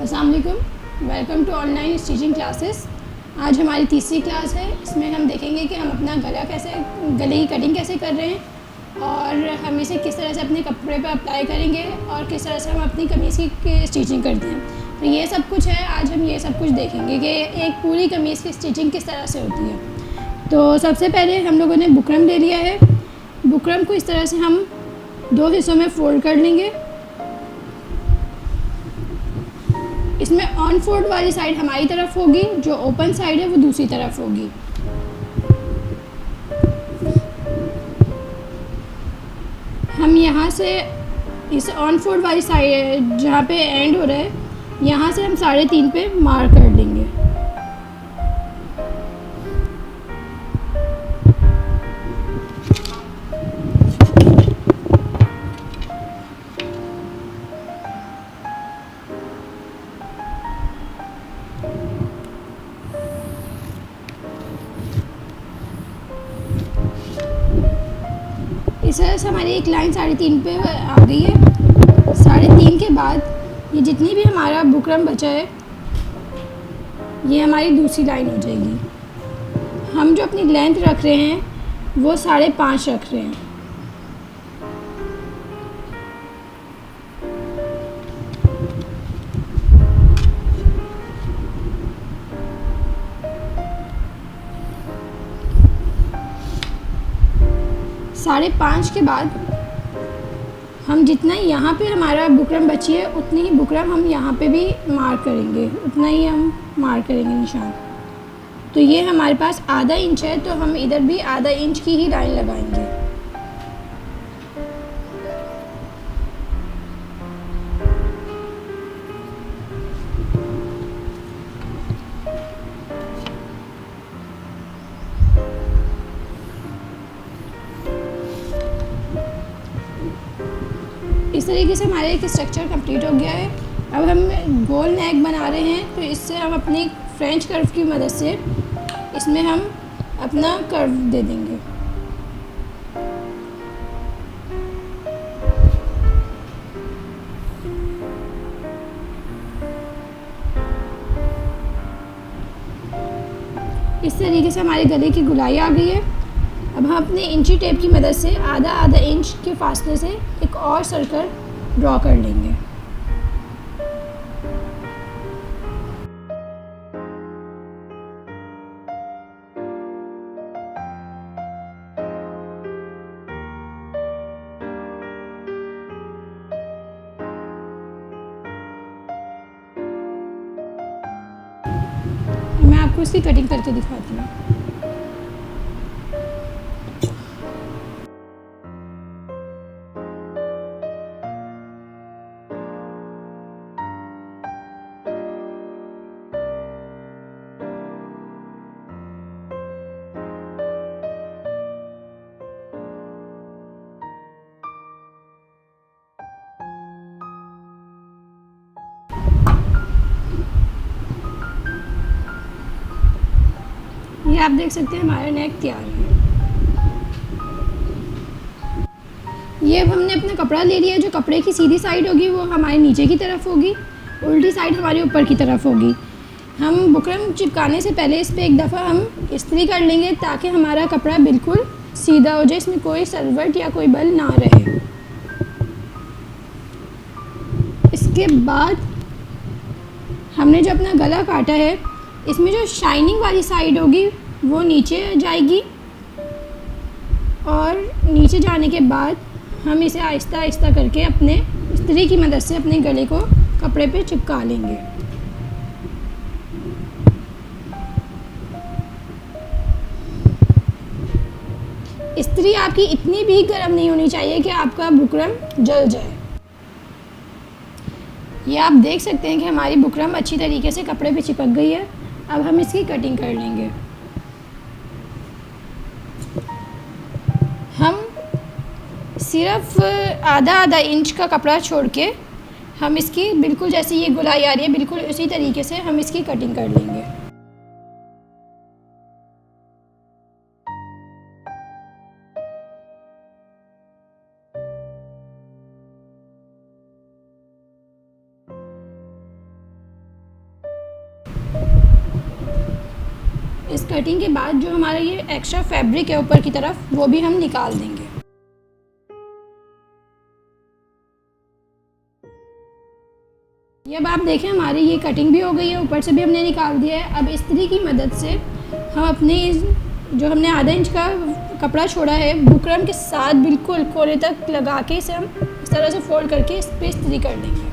अस्सलाम वालेकुम, welcome to online stitching classes. आज हमारी तीसरी क्लास है। इसमें हम देखेंगे कि हम अपना गले की कटिंग कैसे कर रहे हैं और हम इसे किस तरह से अपने कपड़े पर अप्लाई करेंगे और किस तरह से हम अपनी कमीज़ की स्टिचिंग करते हैं। तो ये सब कुछ है, आज हम ये सब कुछ देखेंगे कि एक पूरी कमीज़ की स्टिचिंग किस तरह से होती है। तो सबसे पहले हम लोगों ने बुकरम ले लिया है। बुकरम को इस तरह से हम दो हिस्सों में फ़ोल्ड कर लेंगे। इसमें ऑन फोल्ड वाली साइड हमारी तरफ होगी, जो ओपन साइड है वो दूसरी तरफ होगी। हम यहाँ से इस ऑन फोल्ड वाली साइड जहाँ पे एंड हो रहा है, यहाँ से हम 3.5 पे मार्क कर लेंगे। इस तरह से हमारी एक लाइन 3.5 पे आ गई है। 3.5 के बाद ये जितनी भी हमारा बुकरम बचा है, ये हमारी दूसरी लाइन हो जाएगी। हम जो अपनी लेंथ रख रहे हैं वो 5.5 रख रहे हैं। साढ़े 5 के बाद हम जितना यहाँ पे हमारा बुकरम बची है उतनी ही बुकरम हम यहाँ पे भी मार्क करेंगे, उतना ही हम मार्क करेंगे निशान। तो ये हमारे पास आधा इंच है, तो हम इधर भी आधा इंच की ही लाइन लगाएंगे। इस तरीके से हमारा एक स्ट्रक्चर कंप्लीट हो गया है। अब हम गोल नेक बना रहे हैं, तो इससे हम अपनी फ्रेंच कर्व की मदद से इसमें हम अपना कर्व दे देंगे। इस तरीके से हमारे गले की गुलाई आ गई है। अब हम अपने इंची टेप की मदद से आधा इंच के फासले से एक और सर्कल ड्रॉ कर लेंगे। मैं आपको इसकी कटिंग करके दिखाती हूँ। ये आप देख सकते हैं हमारा नेक तैयार है। ये अब हमने अपना कपड़ा ले लिया है। जो कपड़े की सीधी साइड होगी वो हमारे नीचे की तरफ होगी, उल्टी साइड हमारे ऊपर की तरफ होगी। हम बुकरम चिपकाने से पहले इस पर एक दफ़ा हम इस्त्री कर लेंगे ताकि हमारा कपड़ा बिल्कुल सीधा हो जाए, इसमें कोई सलवट या कोई बल ना रहे। इसके बाद हमने जो अपना गला काटा है, इसमें जो शाइनिंग वाली साइड होगी वो नीचे जाएगी और नीचे जाने के बाद हम इसे आहिस्ता आहिस्ता करके अपने इस्त्री की मदद से अपने गले को कपड़े पे चिपका लेंगे। इस्त्री आपकी इतनी भी गर्म नहीं होनी चाहिए कि आपका बुकरम जल जाए। ये आप देख सकते हैं कि हमारी बुकरम अच्छी तरीके से कपड़े पे चिपक गई है। अब हम इसकी कटिंग कर लेंगे। हम सिर्फ आधा इंच का कपड़ा छोड़ के हम इसकी बिल्कुल जैसे ये गुलाई आ रही है, बिल्कुल उसी तरीके से हम इसकी कटिंग कर लेंगे। इस कटिंग के बाद जो हमारा ये एक्स्ट्रा फैब्रिक है ऊपर की तरफ, वो भी हम निकाल देंगे। ये अब आप देखें हमारी ये कटिंग भी हो गई है, ऊपर से भी हमने निकाल दिया है। अब इस्त्री की मदद से हम अपने जो हमने आधा इंच का कपड़ा छोड़ा है, बुकरम के साथ बिल्कुल कोने तक लगा के इसे हम इस तरह से फोल्ड करके इस पर इस्त्री कर देंगे।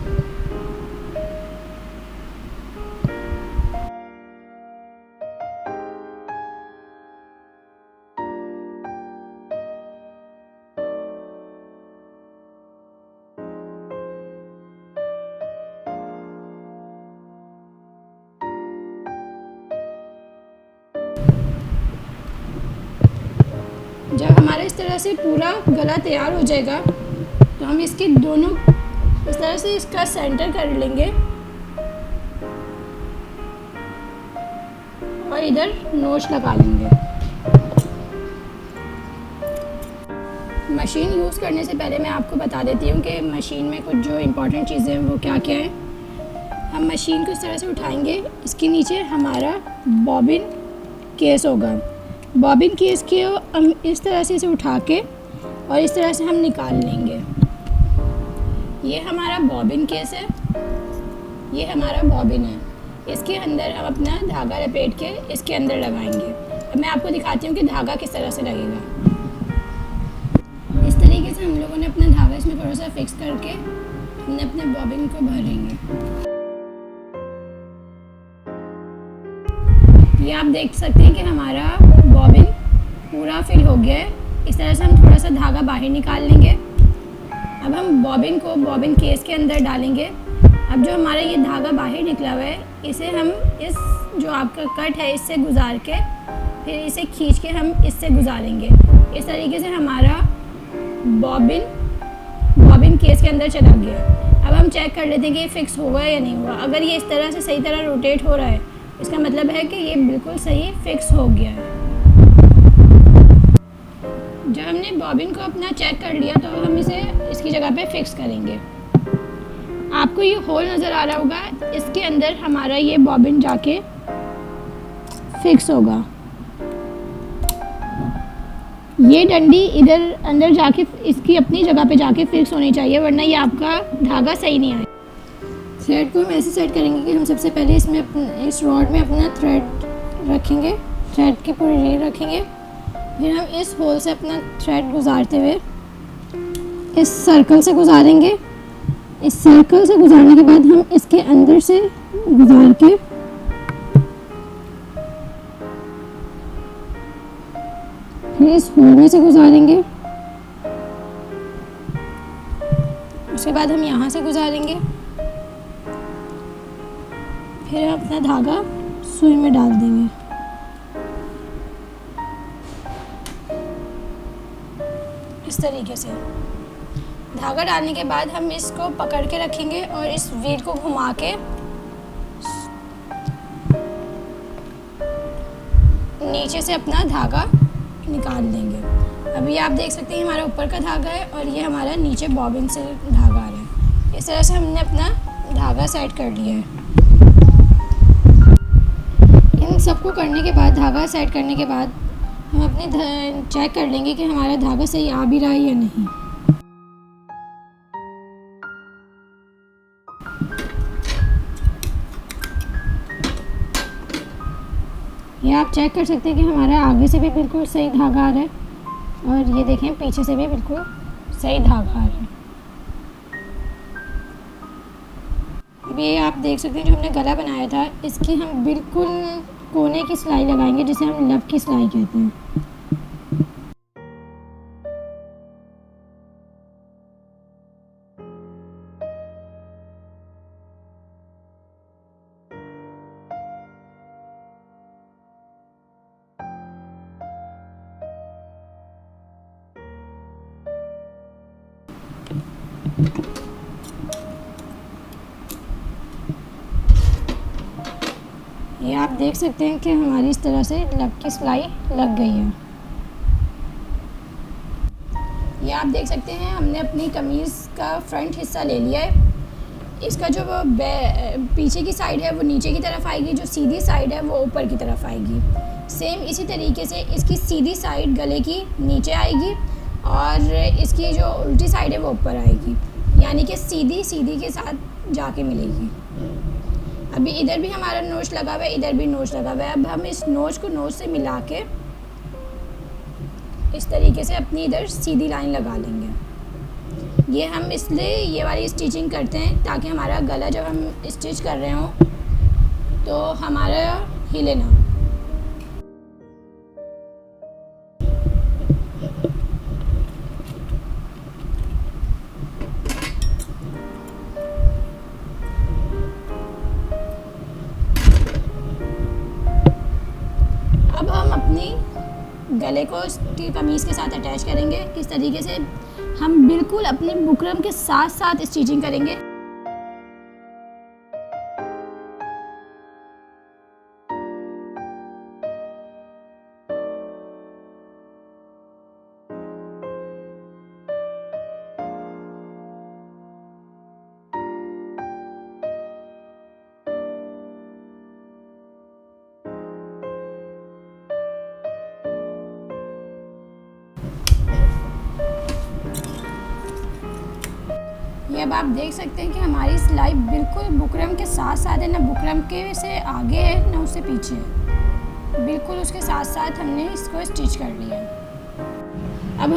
जब हमारा इस तरह से पूरा गला तैयार हो जाएगा तो हम इसके दोनों इस तरह से इसका सेंटर कर लेंगे और इधर नोच लगा लेंगे। मशीन यूज़ करने से पहले मैं आपको बता देती हूँ कि मशीन में कुछ जो इम्पोर्टेंट चीज़ें हैं वो क्या क्या हैं। हम मशीन को इस तरह से उठाएंगे, इसके नीचे हमारा बॉबिन केस होगा। बॉबिन केस के हम इस तरह से इसे उठा के और इस तरह से हम निकाल लेंगे। ये हमारा बॉबिन केस है, ये हमारा बॉबिन है। इसके अंदर हम अपना धागा लपेट के इसके अंदर लगाएंगे। अब मैं आपको दिखाती हूँ कि धागा किस तरह से लगेगा। इस तरीके से हम लोगों ने अपना धागा इसमें थोड़ा सा फिक्स करके हमने अपने बॉबिन को भरेंगे। ये आप देख सकते हैं कि हमारा बॉबिन पूरा फिल हो गया है। इस तरह से हम थोड़ा सा धागा बाहर निकाल लेंगे। अब हम बॉबिन को बॉबिन केस के अंदर डालेंगे। अब जो हमारा ये धागा बाहर निकला हुआ है, इसे हम इस जो आपका कट है इससे गुजार के फिर इसे खींच के हम इससे गुजारेंगे। इस तरीके से हमारा बॉबिन केस के अंदर चला गया। अब हम चेक कर लेते हैं कि ये फिक्स हुआ या नहीं हुआ। अगर ये इस तरह से सही तरह रोटेट हो रहा है, इसका मतलब है कि ये बिल्कुल सही फिक्स हो गया है। जब हमने बॉबिन को अपना चेक कर लिया तो हम इसे इसकी जगह पे फिक्स करेंगे। आपको ये होल नज़र आ रहा होगा, इसके अंदर हमारा ये बॉबिन जाके फिक्स होगा। ये डंडी इधर अंदर जाके इसकी अपनी जगह पे जाके फिक्स होनी चाहिए, वरना ये आपका धागा सही नहीं आएगा। थ्रेड को हम ऐसे सेट करेंगे कि हम सबसे पहले इसमें इस रॉड में अपना थ्रेड रखेंगे, थ्रेड की पूरी रील रखेंगे। फिर हम इस होल से अपना थ्रेड गुजारते हुए इस सर्कल से गुजारेंगे। इस सर्कल से गुजारने के बाद हम इसके अंदर से गुजार के फिर इस होल में से गुजारेंगे। उसके बाद हम यहाँ से गुजारेंगे। फिर हम अपना धागा सुई में डाल देंगे। इस तरीके से धागा डालने के बाद हम इसको पकड़ के रखेंगे और इस व्हील को घुमा के नीचे से अपना धागा निकाल देंगे। अभी आप देख सकते हैं हमारा ऊपर का धागा है और ये हमारा नीचे बॉबिन से धागा आ रहा है। इस तरह से हमने अपना धागा सेट कर लिया है। इन सबको करने के बाद, धागा सेट करने के बाद हम अपने चेक कर लेंगे कि हमारा धागा सही आ भी रहा है या नहीं। ये आप चेक कर सकते हैं कि हमारा आगे से भी बिल्कुल सही धागा आ रहा है और ये देखें पीछे से भी बिल्कुल सही धागा आ रहा है। अब ये आप देख सकते हैं जो हमने गला बनाया था, इसकी हम बिल्कुल कोने की सिलाई लगाएंगे, जिसे हम लब की सिलाई कहते हैं। ये आप देख सकते हैं कि हमारी इस तरह से लब की सिलाई लग गई है। ये आप देख सकते हैं हमने अपनी कमीज़ का फ्रंट हिस्सा ले लिया है। इसका जो पीछे की साइड है वो नीचे की तरफ आएगी, जो सीधी साइड है वो ऊपर की तरफ आएगी। सेम इसी तरीके से इसकी सीधी साइड गले की नीचे आएगी और इसकी जो उल्टी साइड है वो ऊपर आएगी, यानी कि सीधी सीधी के साथ जाके मिलेगी। अभी इधर भी हमारा नोच लगा हुआ है, इधर भी नोच लगा हुआ है। अब हम इस नोच को नोच से मिला के इस तरीके से अपनी इधर सीधी लाइन लगा लेंगे। ये हम इसलिए ये वाली स्टिचिंग करते हैं ताकि हमारा गला जब हम स्टिच कर रहे हों तो हमारा हिले ना। अब हम अपनी गले को इसकी कमीज़ के साथ अटैच करेंगे। इस तरीके से हम बिल्कुल अपने बुकरम के साथ साथ स्टिचिंग करेंगे। ये अब आप देख सकते हैं कि हमारी सिलाई बिल्कुल बुकरम के साथ साथ है, ना बुकरम के से आगे है ना उससे पीछे है, बिल्कुल उसके साथ साथ हमने इसको स्टिच कर लिया। अब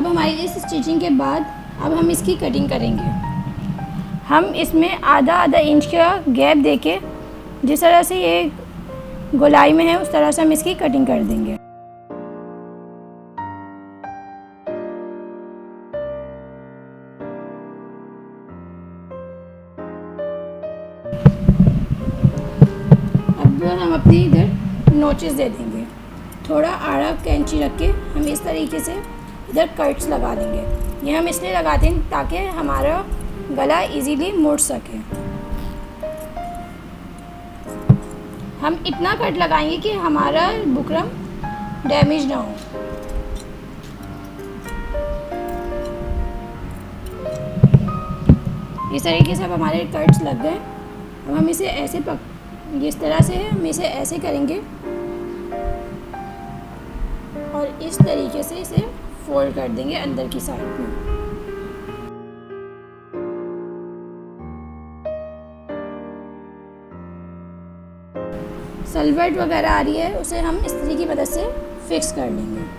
हमारी इस स्टिचिंग के बाद अब हम इसकी कटिंग करेंगे। हम इसमें आधा आधा इंच का गैप देके जिस तरह से ये गोलाई में है उस तरह से हम इसकी कटिंग कर देंगे। अब हम अपनी इधर नोचेस दे देंगे। थोड़ा आड़ा कैंची रख के हम इस तरीके से इधर कट्स लगा देंगे। ये हम इसलिए लगाते हैं ताकि हमारा गला इजीली मुड़ सके। हम इतना कट लगाएंगे कि हमारा बुकरम डैमेज ना हो। इस तरीके से अब हमारे कट्स लग गए। अब हम इसे ऐसे इस तरह से हम इसे ऐसे करेंगे और इस तरीके से इसे फोल्ड कर देंगे अंदर की साइड में। सलवट वगैरह आ रही है उसे हम इस्त्री की मदद से फिक्स कर लेंगे।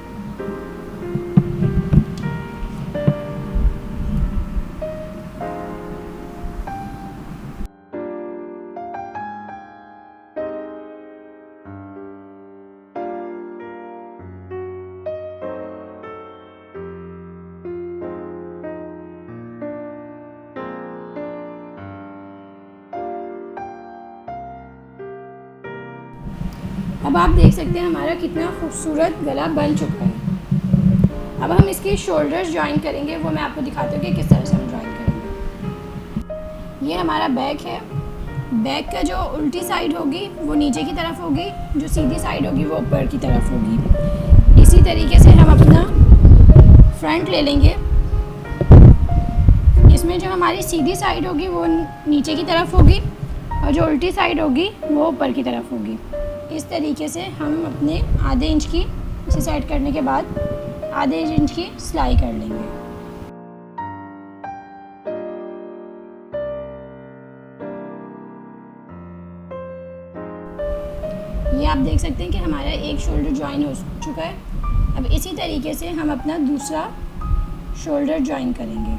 अब आप देख सकते हैं हमारा कितना खूबसूरत गला बन चुका है। अब हम इसके शोल्डर्स ज्वाइन करेंगे, वो मैं आपको दिखाती हूँ कि किस तरह से हम ज्वाइन करेंगे। ये हमारा बैक है। बैक का जो उल्टी साइड होगी वो नीचे की तरफ होगी, जो सीधी साइड होगी वो ऊपर की तरफ होगी। इसी तरीके से हम अपना फ्रंट ले लेंगे। इसमें जो हमारी सीधी साइड होगी वो नीचे की तरफ होगी और जो उल्टी साइड होगी वो ऊपर की तरफ होगी। इस तरीके से हम अपने आधे इंच की इसे सेट करने के बाद आधे इंच की सिलाई कर लेंगे। ये आप देख सकते हैं कि हमारा एक शोल्डर ज्वाइन हो चुका है। अब इसी तरीके से हम अपना दूसरा शोल्डर ज्वाइन करेंगे।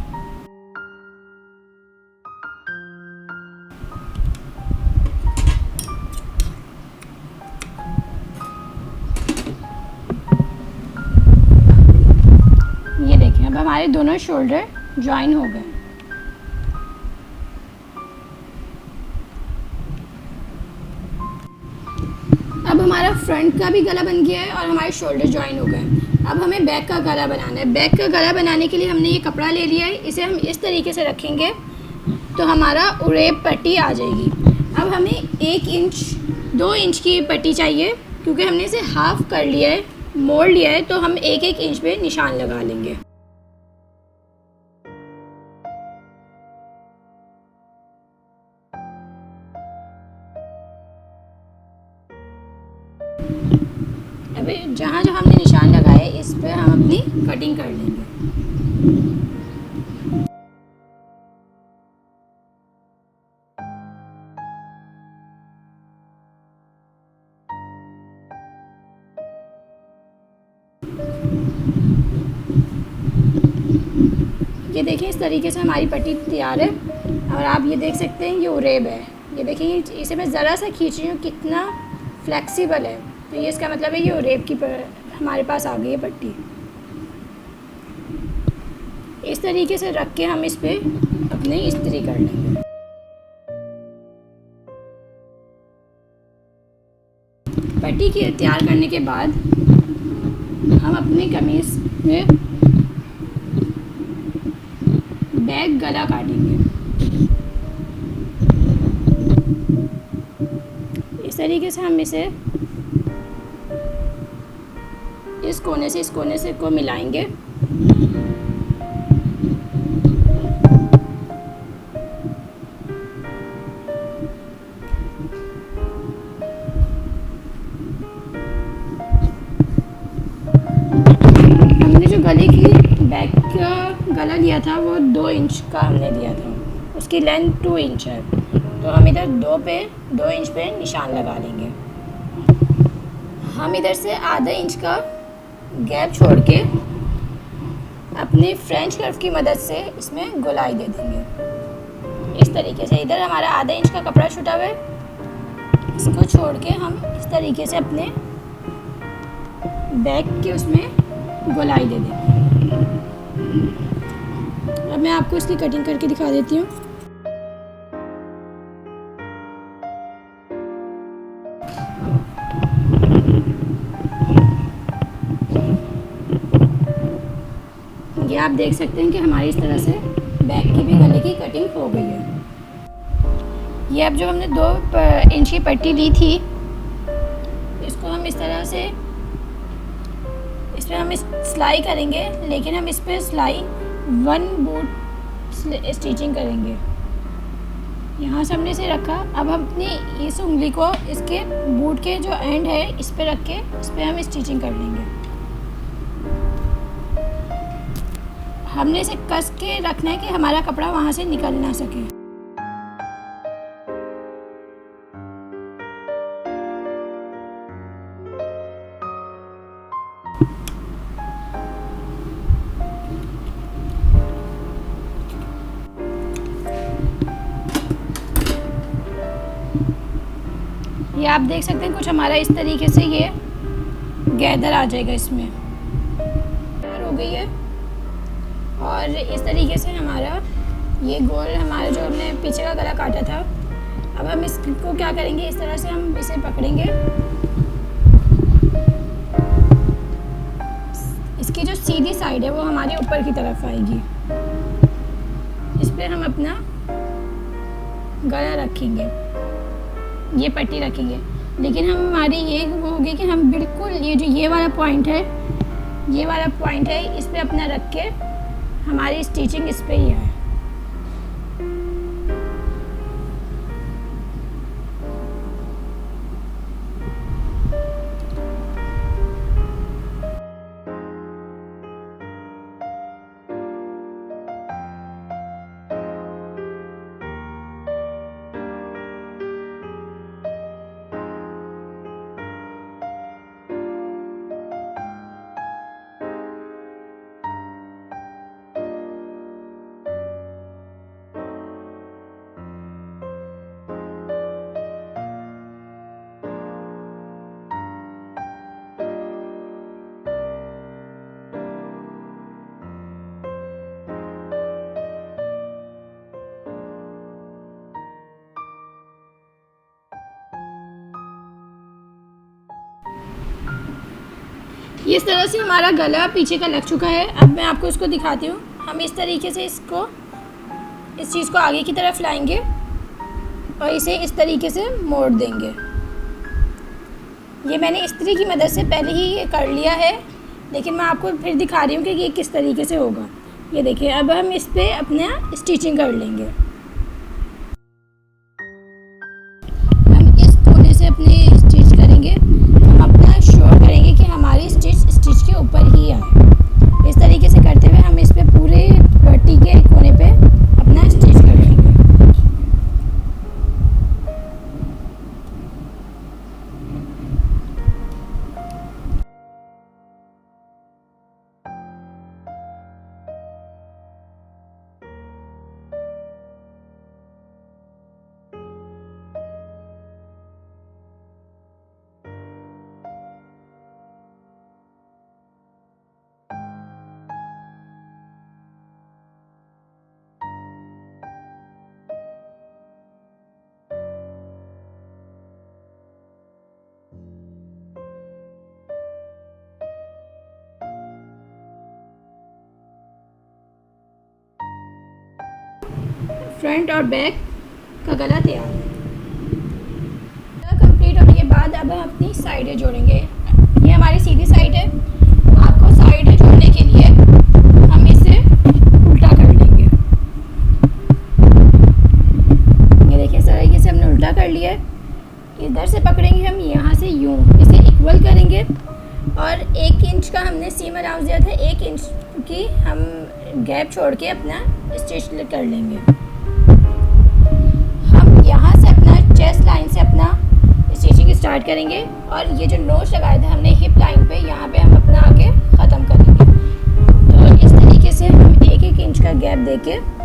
ये देखें अब हमारे दोनों शोल्डर ज्वाइन हो गए। अब हमारा फ्रंट का भी गला बन गया है और हमारे शोल्डर ज्वाइन हो गए। अब हमें बैक का गला बनाना है। बैक का गला बनाने के लिए हमने ये कपड़ा ले लिया है, इसे हम इस तरीके से रखेंगे तो हमारा उरेब पट्टी आ जाएगी। अब हमें 1 इंच 2 इंच की पट्टी चाहिए, क्योंकि हमने इसे हाफ कर लिया है, मोड़ लिया है, तो हम 1-1 इंच पे निशान लगा लेंगे। अभी जहाँ जहाँ हमने निशान लगाए इस पे हम अपनी कटिंग कर लेंगे। ये देखिए इस तरीके से हमारी पट्टी तैयार है और आप ये देख सकते हैं ये उरेब है। ये देखिए इसे मैं ज़रा सा खींच रही हूँ कितना फ्लेक्सिबल है, तो ये इसका मतलब है ये उरेब की हमारे पास आ गई है पट्टी। इस तरीके से रख के हम इस पे अपने इस्त्री कर लेंगे। पट्टी की तैयार करने के बाद हम अपनी कमीज़ में बैक गला काटेंगे। इस तरीके से हम इसे इस कोने से को मिलाएंगे। हमने जो गले की बैक का गला लिया था वो 2 इंच का हमने लिया था, उसकी लेंथ 2 इंच है, तो हम इधर 2 इंच पे निशान लगा लेंगे। हम इधर से आधा इंच का गैप छोड़ के अपने फ्रेंच कर्व की मदद से इसमें गोलाई दे देंगे। इस तरीके से इधर हमारा आधा इंच का कपड़ा छूटा हुआ है, इसको छोड़ के हम इस तरीके से अपने बैक के उसमें गोलाई दे देंगे। अब मैं आपको इसकी कटिंग करके दिखा देती हूँ। ये आप देख सकते हैं कि हमारी इस तरह से बैक की भी गले की कटिंग हो गई है। ये अब जो हमने 2 इंच की पट्टी ली थी इसको हम इस तरह से इसमें हम सिलाई करेंगे, लेकिन हम इस पर सिलाई 1 बूट स्टिचिंग करेंगे। यहाँ से हमने इसे रखा, अब हम अपनी इस उंगली को इसके बूट के जो एंड है इस पे रख के इस पर हम स्टिचिंग कर लेंगे। हमने इसे कस के रखना है कि हमारा कपड़ा वहाँ से निकल ना सके। ये आप देख सकते हैं कुछ हमारा इस तरीके से ये गैदर आ जाएगा, इसमें तैयार हो गई है। और इस तरीके से हमारा ये गोल हमारा जो हमने पीछे का गला काटा था, अब हम इसको क्या करेंगे, इस तरह से हम इसे पकड़ेंगे। इसकी जो सीधी साइड है वो हमारे ऊपर की तरफ आएगी, इस पर हम अपना गला रखेंगे, ये पट्टी रखेंगे। लेकिन हम हमारी ये वो होगी कि हम बिल्कुल ये जो ये वाला पॉइंट है इस पे अपना रख के हमारी स्टिचिंग इस पे ही है। इस तरह से हमारा गला पीछे का लग चुका है। अब मैं आपको इसको दिखाती हूँ। हम इस तरीके से इस चीज़ को आगे की तरफ लाएंगे और इसे इस तरीके से मोड़ देंगे। ये मैंने इस्त्री की मदद से पहले ही ये कर लिया है, लेकिन मैं आपको फिर दिखा रही हूँ कि ये किस तरीके से होगा। ये देखिए, अब हम इस पर अपना स्टिचिंग कर लेंगे। हम इस कोने से अपने स्टिच करेंगे। हम अपना फ्रंट और बैक का गला तैयार है। कंप्लीट होने के बाद अब हम अपनी साइडें जोड़ेंगे। ये हमारी सीधी साइड है। आपको साइडें जोड़ने के लिए हम इसे उल्टा कर लेंगे। ये देखिए, इस तरीके से हमने उल्टा कर लिया है। इधर से पकड़ेंगे हम, यहाँ से यूँ इसे इक्वल करेंगे और 1 इंच का हमने सीम अलाउंस दिया था। 1 इंच की हम गैप छोड़ के अपना स्टिच कर लेंगे। हम यहाँ से अपना चेस्ट लाइन से अपना स्टिचिंग स्टार्ट करेंगे और ये जो नोच लगाए थे हमने हिप लाइन पे, यहाँ पे हम अपना आगे ख़त्म करेंगे। तो इस तरीके से हम 1-1 इंच का गैप देके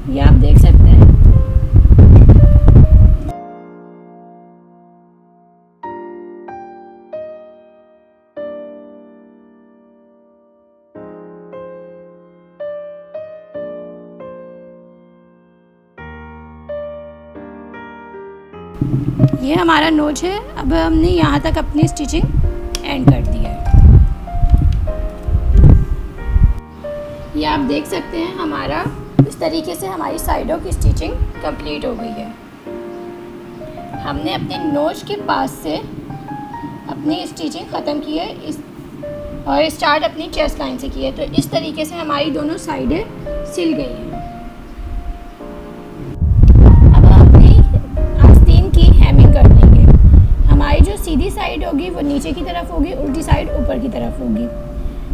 ये आप देख सकते हैं। ये हमारा नोच है। अब हमने यहाँ तक अपनी स्टिचिंग एंड कर दी है। ये आप देख सकते हैं, हमारा इस तरीके से हमारी साइडों की स्टिचिंग कंप्लीट हो गई है। हमने अपने नोच के पास से अपनी स्टिचिंग ख़त्म की है और स्टार्ट अपनी चेस्ट लाइन से की है। तो इस तरीके से हमारी दोनों साइडें सिल गई हैं। अब हम अपनी आस्तीन की हेमिंग कर लेंगे। हमारी जो सीधी साइड होगी वो नीचे की तरफ होगी, उल्टी साइड ऊपर की तरफ होगी।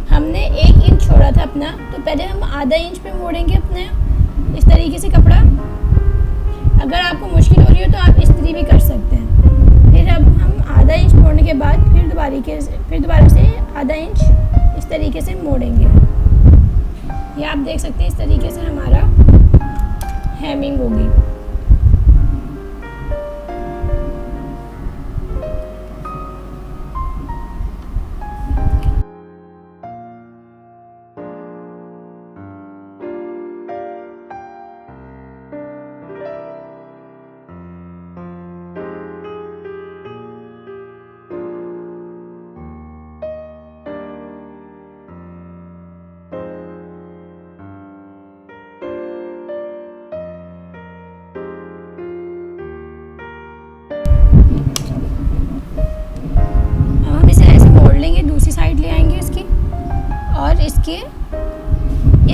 हमने 1 इंच छोड़ा था अपना, तो पहले हम आधा इंच पे मोड़ेंगे अपने इस तरीके से कपड़ा। अगर आपको मुश्किल हो रही हो तो आप इस्त्री भी कर सकते हैं। फिर अब हम आधा इंच मोड़ने के बाद फिर दोबारा से आधा इंच इस तरीके से मोड़ेंगे। ये आप देख सकते हैं, इस तरीके से हमारा हेमिंग होगी। दूसरी साइड ले आएंगे इसकी और इसके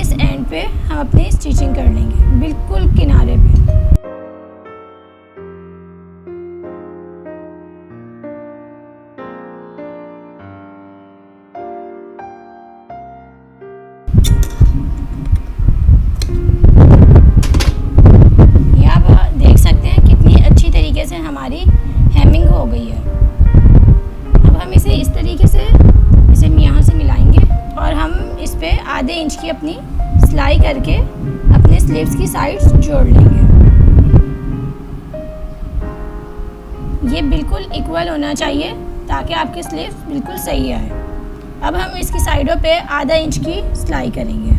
इस एंड पे हम अपनी स्टिचिंग कर लेंगे, बिल्कुल किनारे पे। ये आप देख सकते हैं कितनी अच्छी तरीके से हमारी हेमिंग हो गई है। अब हम इसे इस तरीके से यहाँ से मिलाएंगे और हम इस पे आधे इंच की अपनी सिलाई करके अपने स्लीव्स की साइड्स जोड़ लेंगे। ये बिल्कुल इक्वल होना चाहिए ताकि आपके स्लीव्स बिल्कुल सही आए। अब हम इसकी साइडों पे आधा इंच की सिलाई करेंगे।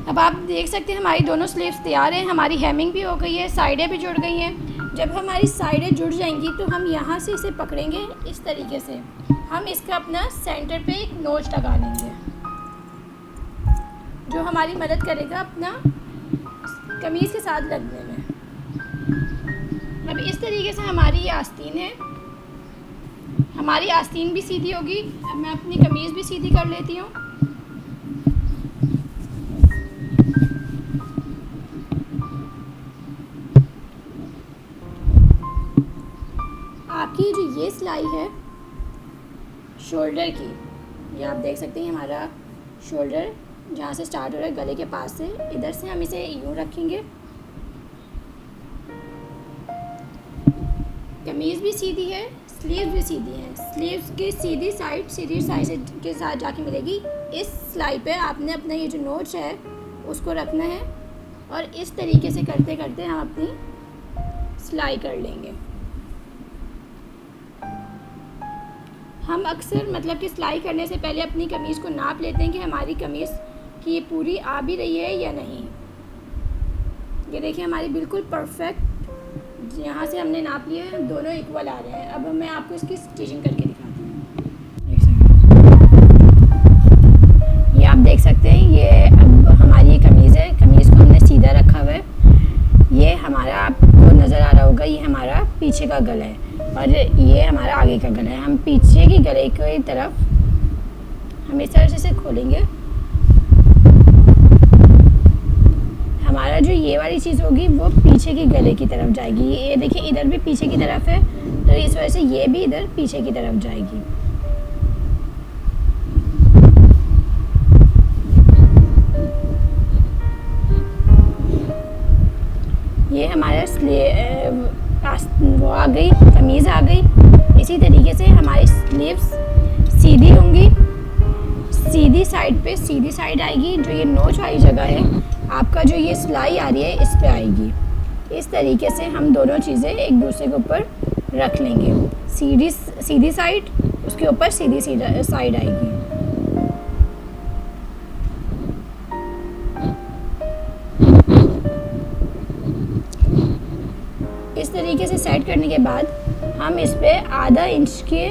अब आप देख सकते हैं हमारी दोनों स्लीव्स तैयार हैं। हमारी हेमिंग भी हो गई है, साइडें भी जुड़ गई हैं। जब हमारी साइडें जुड़ जाएंगी तो हम यहाँ से इसे पकड़ेंगे इस तरीके से। हम इसका अपना सेंटर पे एक नोच लगा लेंगे जो हमारी मदद करेगा अपना कमीज़ के साथ लगने में। अब इस तरीके से हमारी ये आस्तीन है। हमारी आस्तीन भी सीधी होगी। अब मैं अपनी कमीज़ भी सीधी कर लेती हूँ। आपकी जो ये सिलाई है शोल्डर की, ये आप देख सकते हैं हमारा शोल्डर जहाँ से स्टार्ट हो रहा है गले के पास से, इधर से हम इसे यूँ रखेंगे। कमीज़ भी सीधी है, स्लीव्स भी सीधी है। स्लीव्स की सीधी साइड के साथ जाके मिलेगी। इस सिलाई पे आपने अपना ये जो नोच है उसको रखना है और इस तरीके से करते करते हम अपनी सिलाई कर लेंगे। हम अक्सर मतलब कि सिलाई करने से पहले अपनी कमीज़ को नाप लेते हैं कि हमारी कमीज़ की पूरी आ भी रही है या नहीं। ये देखिए हमारी बिल्कुल परफेक्ट, यहाँ से हमने नाप लिया है, दोनों इक्वल आ रहे हैं। अब मैं आपको इसकी स्टिचिंग करके दिखाती हूँ। ये आप देख सकते हैं, ये अब हमारी ये कमीज़ है। कमीज़ को हमने सीधा रखा हुआ है। ये हमारा, आपको नज़र आ रहा होगा, ये हमारा पीछे का गला है और ये हमारा आगे का गला है। हम पीछे की गले की तरफ हम इस तरह से खोलेंगे। हमारा जो ये वाली चीज़ होगी वो पीछे की गले की तरफ जाएगी। ये देखिए इधर भी पीछे की तरफ है, तो इस वजह से ये भी इधर पीछे की तरफ जाएगी। ये हमारा वो आ गई, कमीज़ आ गई। इसी तरीके से हमारी स्लीव्स सीधी होंगी, सीधी साइड पे सीधी साइड आएगी। जो ये नोच वाली जगह है, आपका जो ये सिलाई आ रही है इस पे आएगी। इस तरीके से हम दोनों चीज़ें एक दूसरे के ऊपर रख लेंगे। सीधी साइड, उसके ऊपर सीधी साइड आएगी। इस तरीके से सेट करने के बाद हम इस पे आधा इंच के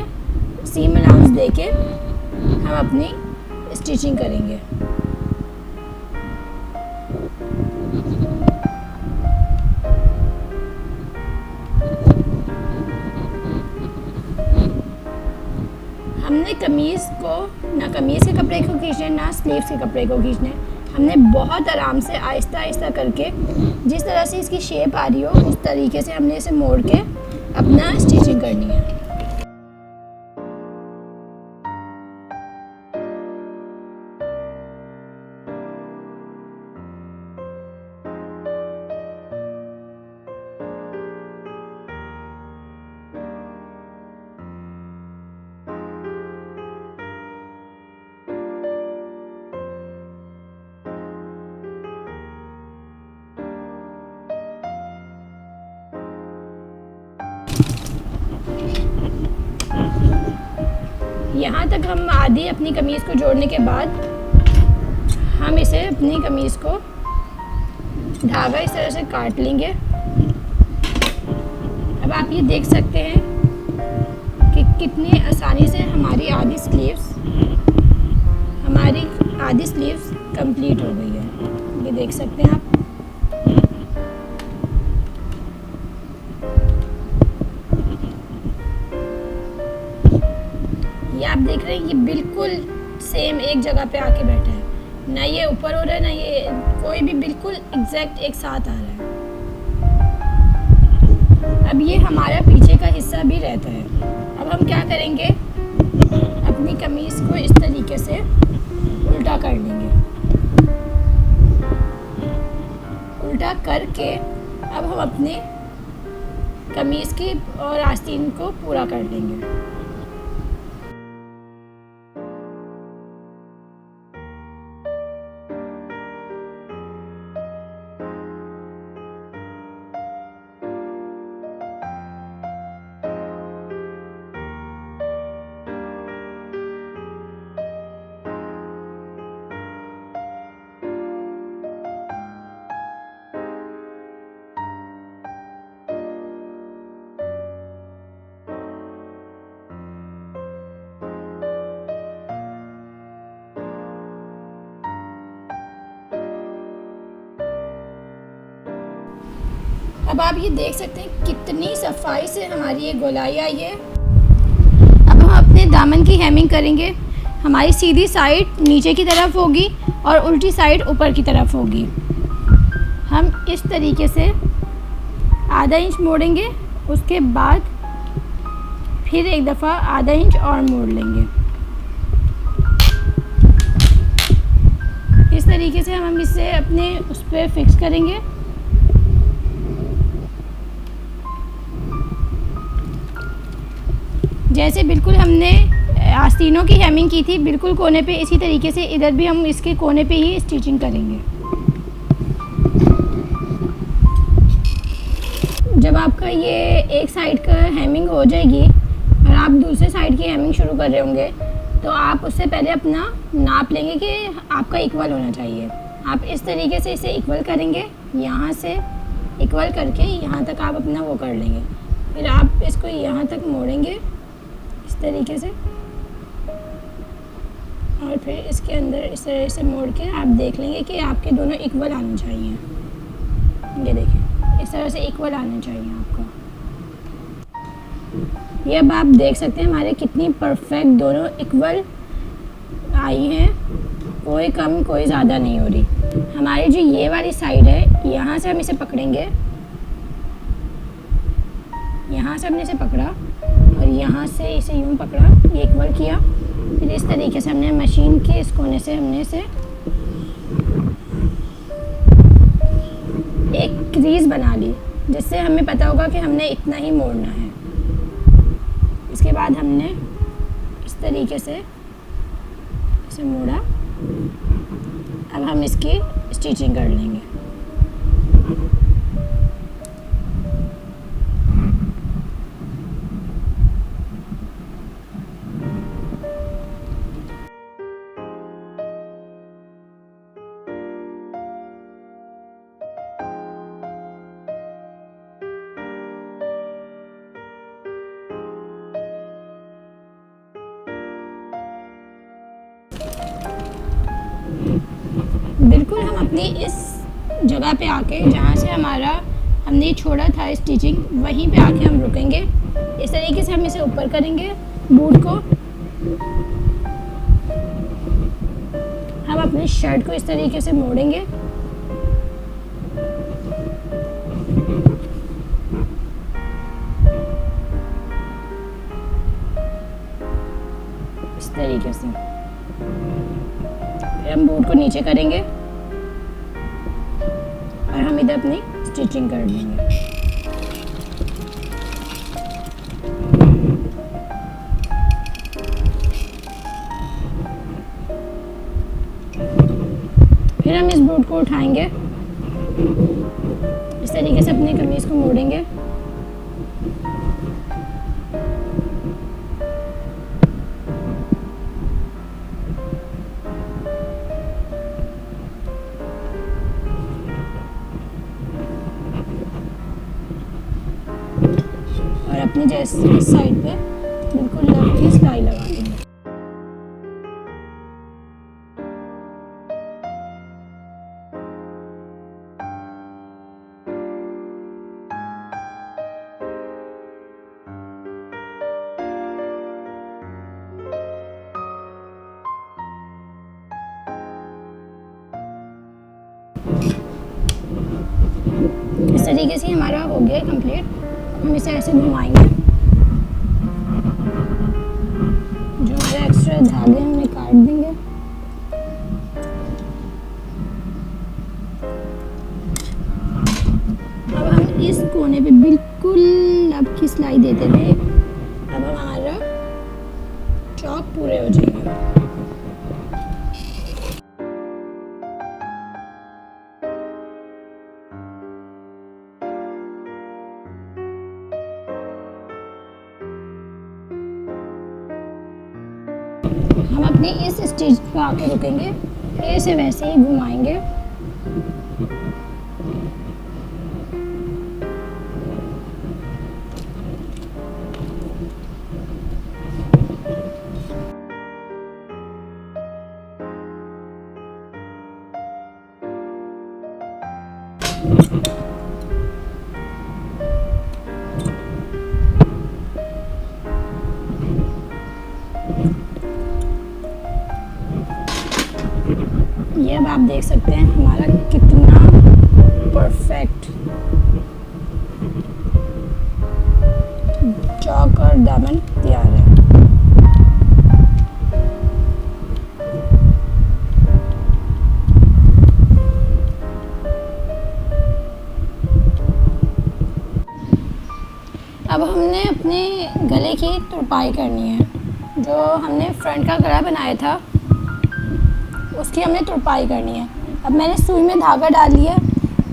सीम अलाउंस देके हम अपनी स्टिचिंग करेंगे। हमने कमीज़ को, ना कमीज़ के कपड़े को खींचना है ना स्लीव्स के कपड़े को खींचना है। हमने बहुत आराम से आहिस्ता आहिस्ता करके, जिस तरह से इसकी शेप आ रही हो उस तरीके से हमने इसे मोड़ के अपना स्टिचिंग करनी है। यहाँ तक हम आधी अपनी कमीज़ को जोड़ने के बाद हम इसे अपनी कमीज़ को धागा इस तरह से काट लेंगे। अब आप ये देख सकते हैं कि कितनी आसानी से हमारी आधी स्लीव्स कंप्लीट हो गई है। ये देख सकते हैं आप। ये आप देख रहे हैं, ये बिल्कुल सेम एक जगह पे आके बैठा है, ना ये ऊपर हो रहा है ना ये कोई भी, बिल्कुल एग्जैक्ट एक साथ आ रहा है। अब ये हमारा पीछे का हिस्सा भी रहता है। अब हम क्या करेंगे, अपनी कमीज़ को इस तरीके से उल्टा कर लेंगे। उल्टा करके अब हम अपने कमीज़ की और आस्तीन को पूरा कर लेंगे। अब आप ये देख सकते हैं कितनी सफाई से हमारी ये गोलाई आई है। अब हम अपने दामन की हेमिंग करेंगे। हमारी सीधी साइड नीचे की तरफ होगी और उल्टी साइड ऊपर की तरफ होगी। हम इस तरीके से आधा इंच मोड़ेंगे, उसके बाद फिर एक दफ़ा आधा इंच और मोड़ लेंगे। इस तरीके से हम इसे अपने उस पर फिक्स करेंगे। जैसे बिल्कुल हमने आस्तीनों की हेमिंग की थी बिल्कुल कोने पे, इसी तरीके से इधर भी हम इसके कोने पे ही स्टिचिंग करेंगे। जब आपका ये एक साइड का हेमिंग हो जाएगी और आप दूसरे साइड की हेमिंग शुरू कर रहे होंगे तो आप उससे पहले अपना नाप लेंगे कि आपका इक्वल होना चाहिए। आप इस तरीके से इसे इक्वल करेंगे, यहाँ से इक्वल करके यहाँ तक आप अपना वो कर लेंगे। फिर आप इसको यहाँ तक मोड़ेंगे इस तरीके से, और फिर इसके अंदर इस तरह से मोड़ के आप देख लेंगे कि आपके दोनों इक्वल आने चाहिए। ये देखिए इस तरह से इक्वल आने चाहिए आपका। ये अब आप देख सकते हैं हमारे कितनी परफेक्ट दोनों इक्वल आई हैं, कोई कम कोई ज़्यादा नहीं हो रही। हमारी जो ये वाली साइड है, यहाँ से हम इसे पकड़ेंगे, यहाँ से हमने इसे पकड़ा और यहाँ से इसे यूँ पकड़ा, ये इक्वल किया। फिर इस तरीके से हमने मशीन के इस कोने से हमने इसे एक क्रीज बना ली, जिससे हमें पता होगा कि हमने इतना ही मोड़ना है। इसके बाद हमने इस तरीके से इसे मोड़ा। अब हम इसकी स्टिचिंग कर लेंगे। बिल्कुल हम अपनी इस जगह पे आके, जहाँ से हमारा हमने छोड़ा था स्टिचिंग, वहीं पे आके हम रुकेंगे। इस तरीके से हम इसे ऊपर करेंगे बूट को। हम अपनी शर्ट को इस तरीके से मोड़ेंगे, इस तरीके से। फिर हम बूट को नीचे करेंगे और हम इधर अपनी स्टिचिंग कर लेंगे। फिर हम इस बूट को उठाएंगे, इस तरीके से अपनी कमीज को मोड़ेंगे। अपनी जैसे इस साइड पे बिल्कुल लेफ्ट की सिलाई लगा देंगे। इस तरीके से हमारा हो गया कंप्लीट। हम इसे ऐसे घुमाएंगे, जो हमारे एक्स्ट्रा धागे हम काट देंगे। अब हम इस कोने पे बिल्कुल अब की सिलाई देते हुए अब हमारा चौक पूरे हो जाएंगे। हम अपने इस स्टिच पे आके रुकेंगे, फिर इसे वैसे ही घुमाएंगे। ये अब आप देख सकते हैं हमारा कितना परफेक्ट चौक और दामन तैयार है। अब हमने अपने गले की तुरपाई करनी है। जो हमने फ्रंट का गला बनाया था उसकी हमने तुरपाई करनी है। अब मैंने सुई में धागा डाल लिया।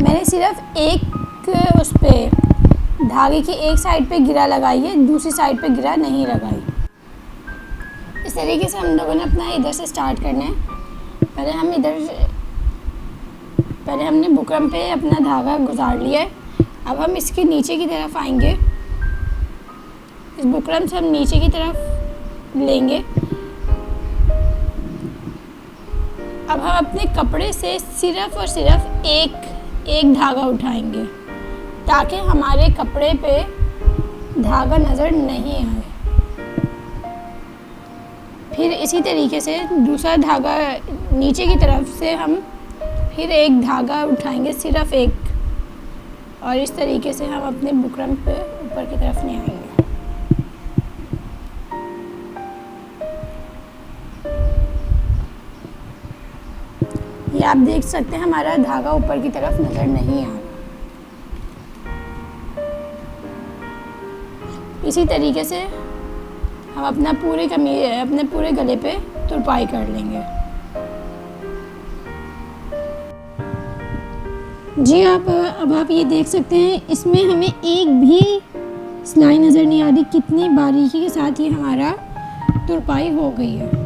मैंने सिर्फ एक उस पे धागे की एक साइड पे गिरा लगाइए, दूसरी साइड पे गिरा नहीं लगाइए। इस तरीके से हम लोगों ने अपना इधर से स्टार्ट करना है। पहले हमने बुकरम पे अपना धागा गुजार लिया है। अब हम इसके नीचे की तरफ आएंगे, इस बुकरम से हम नीचे की तरफ लेंगे। अब हम अपने कपड़े से सिर्फ और सिर्फ एक धागा उठाएंगे ताकि हमारे कपड़े पे धागा नज़र नहीं आए। फिर इसी तरीके से दूसरा धागा नीचे की तरफ से हम फिर एक धागा उठाएंगे, सिर्फ एक, और इस तरीके से हम अपने बुकरम पे ऊपर की तरफ नहीं आएंगे। ये आप देख सकते हैं हमारा धागा ऊपर की तरफ नज़र नहीं आ रहा। इसी तरीके से हम अपने पूरे गले पे तुरपाई कर लेंगे। जी अब आप ये देख सकते हैं इसमें हमें एक भी सिलाई नज़र नहीं आ रही, कितनी बारीकी के साथ ये हमारा तुरपाई हो गई है।